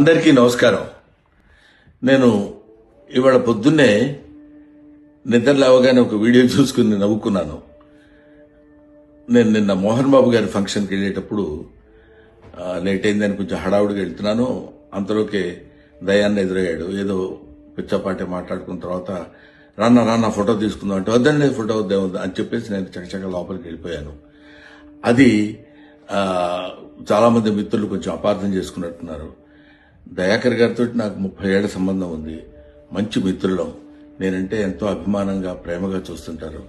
అందరికీ నమస్కారం. నేను ఇవాళ పొద్దున్నే నిద్ర లేవగానే ఒక వీడియో చూసుకుని నవ్వుకున్నాను. నేను నిన్న మోహన్ బాబు గారి ఫంక్షన్కి వెళ్ళేటప్పుడు లేట్ అయిందని కొంచెం హడావుడిగా వెళ్తున్నాను. అంతలోకే దయాన్ని ఎదురయ్యాడు. ఏదో పిచ్చపాటే మాట్లాడుకున్న తర్వాత రాన్న ఫోటో తీసుకుందాం అంటే వద్దండి ఫోటో వద్దా అని చెప్పేసి నేను చకచక లోపలికి వెళ్ళిపోయాను. అది చాలా మంది మిత్రులు కొంచెం అపార్థం చేసుకున్నట్టున్నారు. దయాకర్ గారితో నాకు 30 ఏళ్ల సంబంధం ఉంది. మంచి మిత్రులం. నేనంటే ఎంతో అభిమానంగా ప్రేమగా చూస్తుంటారు.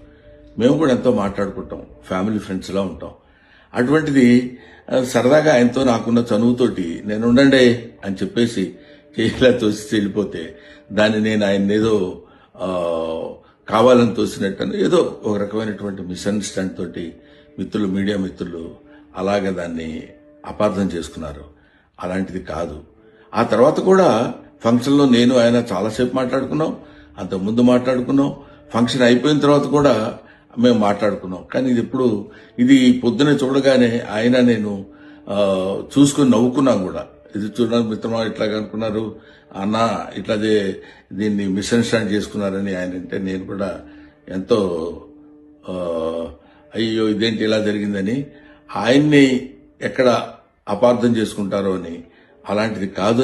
మేము కూడా ఎంతో మాట్లాడుకుంటాం. ఫ్యామిలీ ఫ్రెండ్స్లా ఉంటాం. అటువంటిది సరదాగా ఆయనతో నాకున్న చనువుతోటి నేను ఉండండి అని చెప్పేసి ఇలా తోసి వెళ్ళిపోతే దాన్ని నేను ఆయన ఏదో కావాలని తోసినట్టు ఏదో ఒక రకమైనటువంటి మిస్అండర్స్టాండ్ తోటి మిత్రులు, మీడియా మిత్రులు అలాగే దాన్ని అపార్థం చేసుకున్నారు. అలాంటిది కాదు. ఆ తర్వాత కూడా ఫంక్షన్లో నేను ఆయన చాలాసేపు మాట్లాడుకున్నాం. అంతకుముందు మాట్లాడుకున్నాం. ఫంక్షన్ అయిపోయిన తర్వాత కూడా మేము మాట్లాడుకున్నాం. కానీ ఇది పొద్దునే చూడగానే ఆయన నేను చూసుకుని నవ్వుకున్నాం కూడా. ఇది చూడడానికి మిత్రమా ఇట్లాగా అనుకున్నారు అన్న ఇట్లాదే దీన్ని మిస్అండర్స్టాండ్ చేసుకున్నారని ఆయన అంటే నేను కూడా ఎంతో అయ్యో ఇదేంటి ఇలా జరిగిందని ఆయన్ని ఎక్కడ అపార్థం చేసుకుంటారో అని. అలాంటిది కాదు.